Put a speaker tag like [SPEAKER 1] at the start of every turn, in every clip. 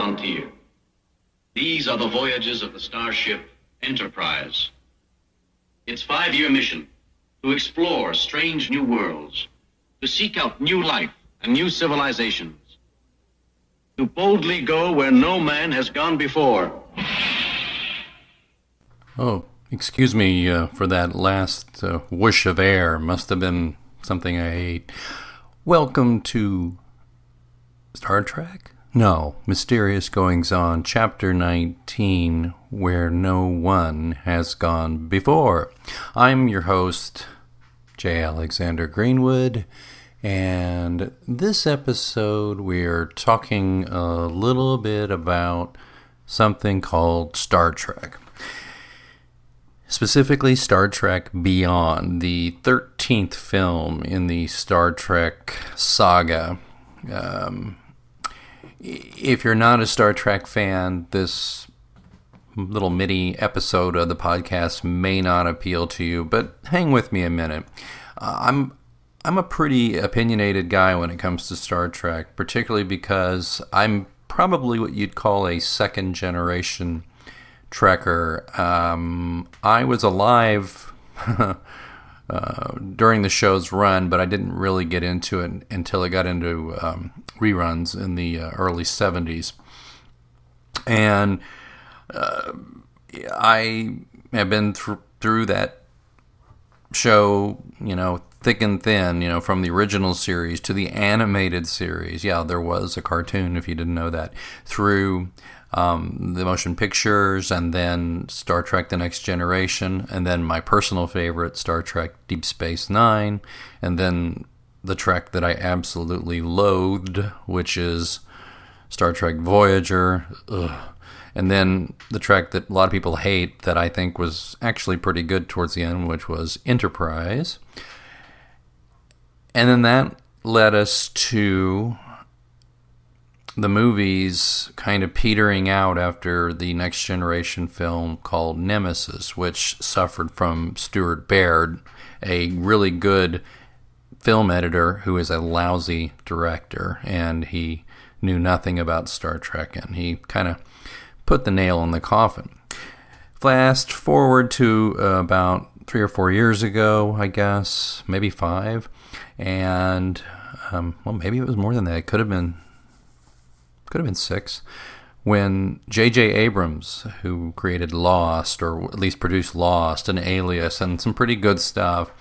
[SPEAKER 1] frontier. These are the voyages of the starship Enterprise. Its 5-year mission: to explore strange new worlds, to seek out new life and new civilizations, to boldly go where no man has gone before.
[SPEAKER 2] Oh, excuse me for that last whoosh of air. Must have been something I ate. Welcome to Star Trek? No, Mysterious Goings-On, Chapter 19, Where No One Has Gone Before. I'm your host, J. Alexander Greenwood, and this episode we're talking a little bit about something called Star Trek. Specifically, Star Trek Beyond, the 13th film in the Star Trek saga. If you're not a Star Trek fan, this little mini episode of the podcast may not appeal to you, but hang with me a minute. I'm a pretty opinionated guy when it comes to Star Trek, particularly because I'm probably what you'd call a second generation Trekker. I was alive during the show's run, but I didn't really get into it until it got into reruns in the early 70s. And I have been through that show, thick and thin, from the original series to the animated series. Yeah, there was a cartoon, if you didn't know that, through the motion pictures, and then Star Trek The Next Generation, and then my personal favorite, Star Trek Deep Space Nine, and then the Trek that I absolutely loathed, which is Star Trek Voyager. Ugh. And then the Trek that a lot of people hate that I think was actually pretty good towards the end, which was Enterprise. And then that led us to the movies kind of petering out after the Next Generation film called Nemesis, which suffered from Stuart Baird, a really good film editor who is a lousy director, and he knew nothing about Star Trek, and he kind of put the nail in the coffin. Fast forward to about 3 or 4 years ago, I guess, maybe 5, and maybe it was more than that. It could have been 6, when J.J. Abrams, who created Lost, or at least produced Lost and Alias and some pretty good stuff,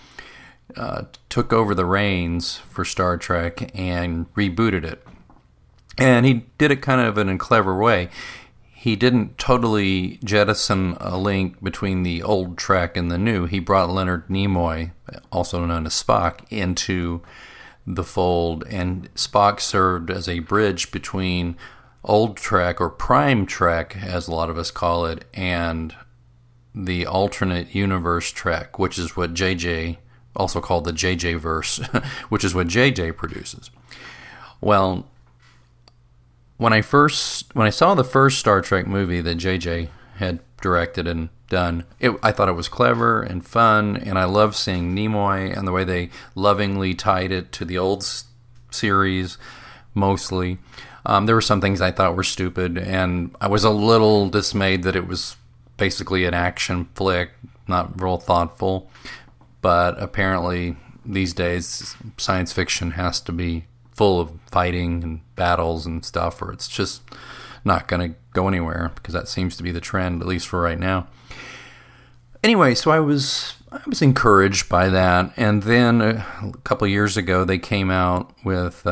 [SPEAKER 2] took over the reins for Star Trek and rebooted it. And he did it kind of in a clever way. He didn't totally jettison a link between the old Trek and the new. He brought Leonard Nimoy, also known as Spock, into the fold, and Spock served as a bridge between old Trek, or Prime Trek, as a lot of us call it, and the alternate universe Trek, which is what JJ, also called the JJ verse, which is what JJ produces. Well, when I saw the first Star Trek movie that JJ had directed and done, I thought it was clever and fun, and I loved seeing Nimoy and the way they lovingly tied it to the old series, mostly. There were some things I thought were stupid, and I was a little dismayed that it was basically an action flick, not real thoughtful. But apparently these days science fiction has to be full of fighting and battles and stuff, or it's just not going to go anywhere, because that seems to be the trend, at least for right now. Anyway, so I was encouraged by that, and then a couple years ago they came out with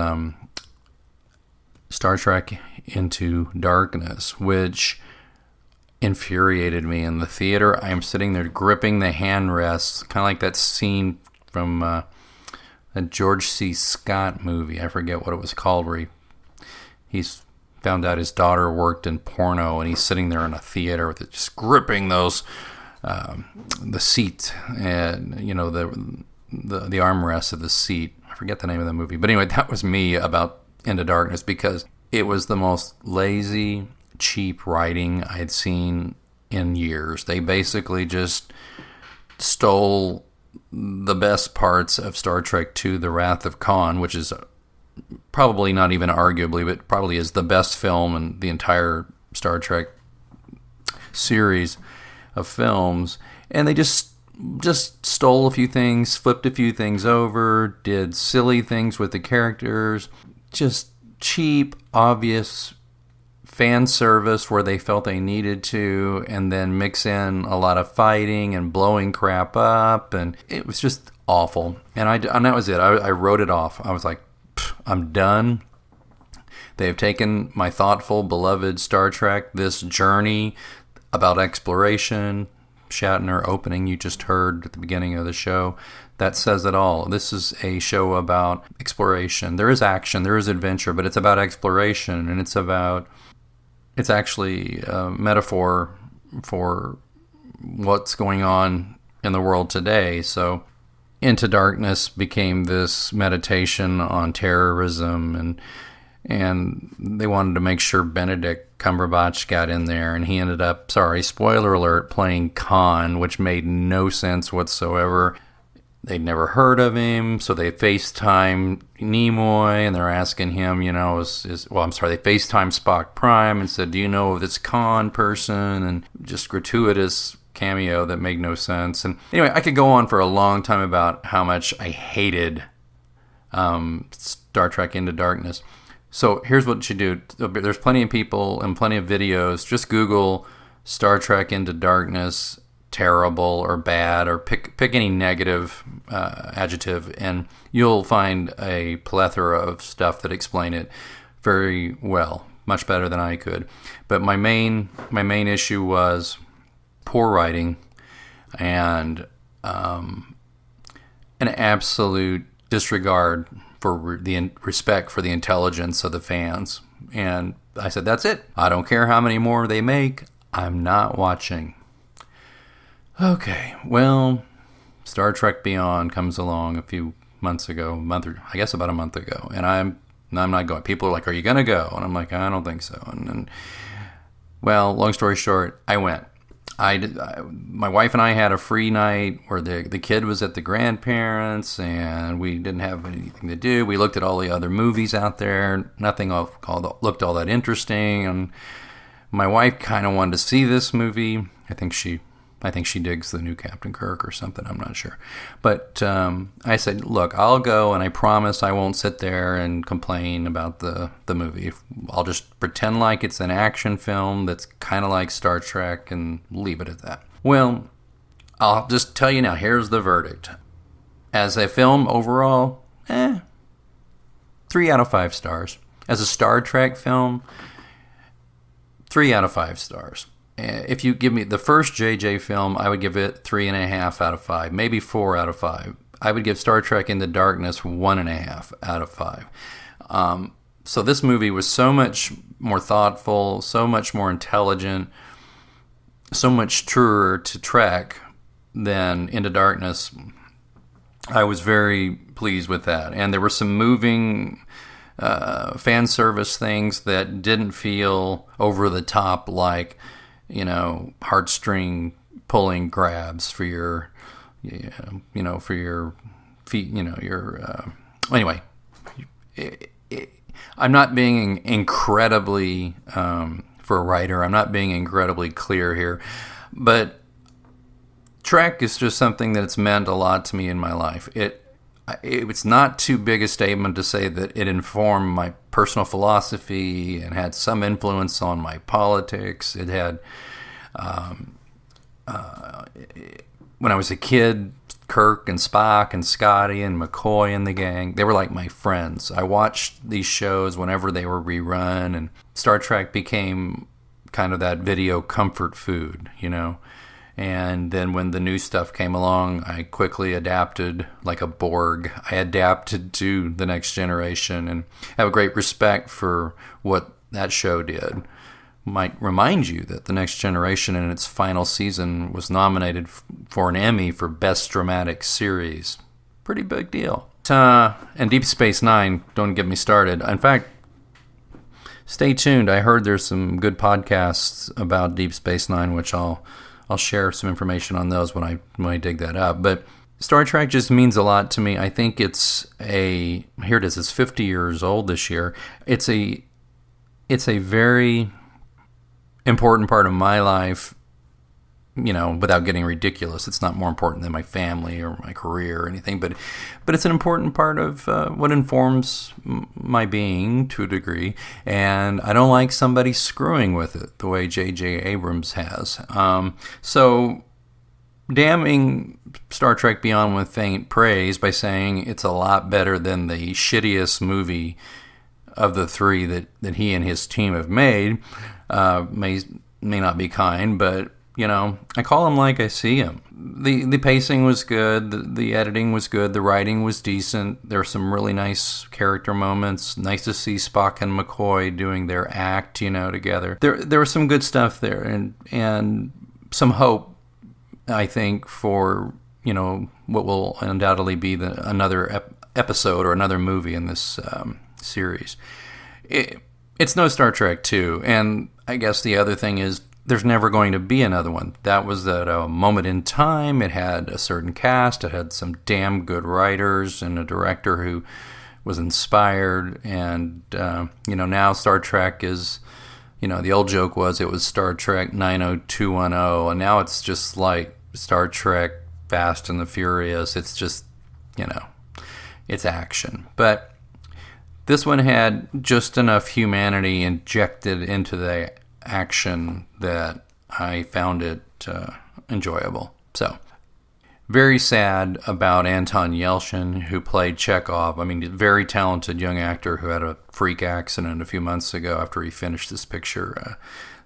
[SPEAKER 2] Star Trek Into Darkness, which infuriated me in the theater. I am sitting there gripping the handrests, kind of like that scene from a George C. Scott movie. I forget what it was called, where he's found out his daughter worked in porno, and he's sitting there in a theater with it, just gripping those the seat, and the armrest of the seat. I forget the name of the movie, but anyway, that was me about Into Darkness, because it was the most lazy, cheap writing I had seen in years. They basically just stole the best parts of Star Trek II: The Wrath of Khan, which is probably not even arguably, but probably is the best film in the entire Star Trek series of films. And they just stole a few things, flipped a few things over, did silly things with the characters, just cheap, obvious fan service where they felt they needed to, and then mix in a lot of fighting and blowing crap up, and it was just awful. And that was it. I wrote it off. I was like, I'm done. They have taken my thoughtful, beloved Star Trek, this journey about exploration, Shatner opening you just heard at the beginning of the show. That says it all. This is a show about exploration. There is action, there is adventure, but it's about exploration, and it's actually a metaphor for what's going on in the world today. So Into Darkness became this meditation on terrorism, and they wanted to make sure Benedict Cumberbatch got in there, and he ended up, sorry, spoiler alert, playing Khan, which made no sense whatsoever. They'd never heard of him, so they FaceTime Nimoy, and they're asking him, they FaceTime Spock Prime and said, do you know of this Khan person? And just gratuitous cameo that made no sense. And anyway, I could go on for a long time about how much I hated Star Trek Into Darkness. So here's what you do. There's plenty of people and plenty of videos. Just Google Star Trek Into Darkness, terrible or bad, or pick any negative adjective, and you'll find a plethora of stuff that explain it very well, much better than I could. But my main issue was poor writing and an absolute disregard for the respect for the intelligence of the fans. And I said, that's it. I don't care how many more they make. I'm not watching. Okay, well, Star Trek Beyond comes along a few months ago, about a month ago, and I'm not going. People are like, are you going to go? And I'm like, I don't think so. And well, long story short, I went. My wife and I had a free night where the kid was at the grandparents, and we didn't have anything to do. We looked at all the other movies out there. Nothing looked all that interesting, and my wife kind of wanted to see this movie. I think she digs the new Captain Kirk or something. I'm not sure. But I said, look, I'll go, and I promise I won't sit there and complain about the movie. I'll just pretend like it's an action film that's kind of like Star Trek and leave it at that. Well, I'll just tell you now, here's the verdict. As a film overall, 3 out of 5 stars. As a Star Trek film, 3 out of 5 stars. If you give me the first JJ film, I would give it 3.5 out of 5, maybe 4 out of 5. I would give Star Trek Into Darkness 1.5 out of 5. So this movie was so much more thoughtful, so much more intelligent, so much truer to Trek than Into Darkness. I was very pleased with that. And there were some moving fan service things that didn't feel over the top, like heartstring pulling grabs for your, for your feet, anyway, I'm not being incredibly, for a writer, I'm not being incredibly clear here, but Trek is just something that's meant a lot to me in my life. It's not too big a statement to say that it informed my personal philosophy and had some influence on my politics. It had, when I was a kid, Kirk and Spock and Scotty and McCoy and the gang, they were like my friends. I watched these shows whenever they were rerun, and Star Trek became kind of that video comfort food, And then when the new stuff came along, I quickly adapted like a Borg. I adapted to The Next Generation and have a great respect for what that show did. Might remind you that The Next Generation in its final season was nominated for an Emmy for Best Dramatic Series. Pretty big deal. And Deep Space Nine, don't get me started. In fact, stay tuned. I heard there's some good podcasts about Deep Space Nine, which I'll share some information on those when I dig that up. But Star Trek just means a lot to me. I think here it is, it's 50 years old this year. It's a very important part of my life, without getting ridiculous. It's not more important than my family or my career or anything, but it's an important part of what informs my being to a degree, and I don't like somebody screwing with it the way J.J. Abrams has. So damning Star Trek Beyond with faint praise by saying it's a lot better than the shittiest movie of the three that he and his team have made may not be kind, but I call him like I see him. The pacing was good, the editing was good, the writing was decent. There were some really nice character moments. Nice to see Spock and McCoy doing their act, together. There was some good stuff there, and some hope, I think, for what will undoubtedly be another episode or another movie in this series. It's no Star Trek 2, and I guess the other thing is there's never going to be another one. That was at a moment in time. It had a certain cast. It had some damn good writers and a director who was inspired. And, now Star Trek is, the old joke was it was Star Trek 90210. And now it's just like Star Trek Fast and the Furious. It's just, it's action. But this one had just enough humanity injected into the action that I found it enjoyable. So, very sad about Anton Yelchin, who played Chekhov. I mean, very talented young actor who had a freak accident a few months ago after he finished this picture.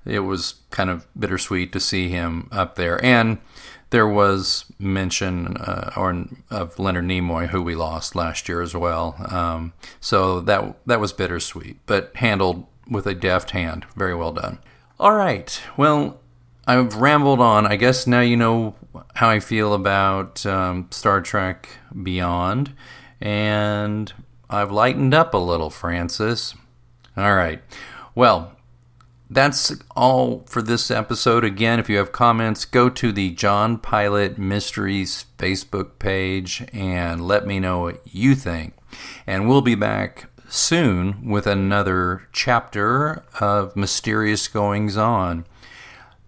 [SPEAKER 2] It was kind of bittersweet to see him up there. And there was mention of Leonard Nimoy, who we lost last year as well. So that was bittersweet, but handled with a deft hand. Very well done. All right. Well, I've rambled on. I guess now you know how I feel about Star Trek Beyond. And I've lightened up a little, Francis. All right. Well, that's all for this episode. Again, if you have comments, go to the John Pilot Mysteries Facebook page and let me know what you think. And we'll be back soon with another chapter of Mysterious Goings On.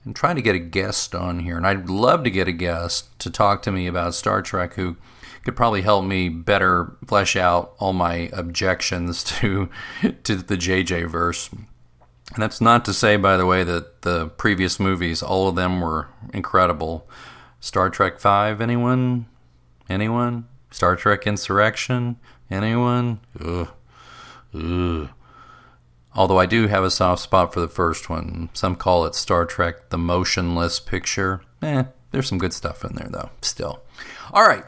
[SPEAKER 2] I'm trying to get a guest on here, and I'd love to get a guest to talk to me about Star Trek who could probably help me better flesh out all my objections to the JJ verse. And that's not to say, by the way, that the previous movies, all of them were incredible. Star Trek V, anyone? Anyone? Star Trek Insurrection? Anyone? Ugh. Although I do have a soft spot for the first one. Some call it Star Trek The Motionless Picture. There's some good stuff in there, though, still. All right.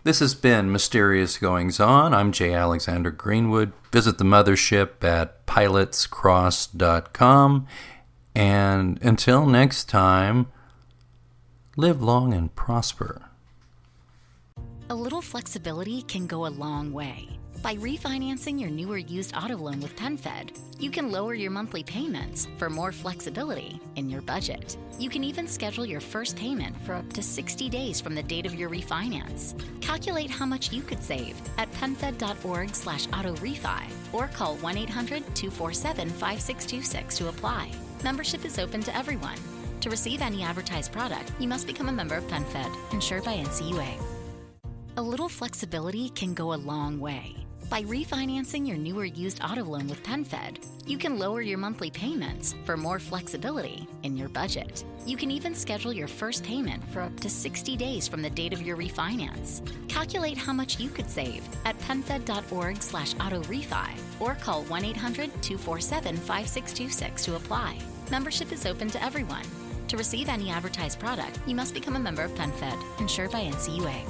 [SPEAKER 2] This has been Mysterious Goings On. I'm J. Alexander Greenwood. Visit the mothership at pilotscross.com. And until next time, live long and prosper.
[SPEAKER 3] A little flexibility can go a long way. By refinancing your new or used auto loan with PenFed, you can lower your monthly payments for more flexibility in your budget. You can even schedule your first payment for up to 60 days from the date of your refinance. Calculate how much you could save at penfed.org/auto-refi or call 1-800-247-5626 to apply. Membership is open to everyone. To receive any advertised product, you must become a member of PenFed, insured by NCUA. A little flexibility can go a long way. By refinancing your new or used auto loan with PenFed, you can lower your monthly payments for more flexibility in your budget. You can even schedule your first payment for up to 60 days from the date of your refinance. Calculate how much you could save at penfed.org/auto-refi or call 1-800-247-5626 to apply. Membership is open to everyone. To receive any advertised product, you must become a member of PenFed, insured by NCUA.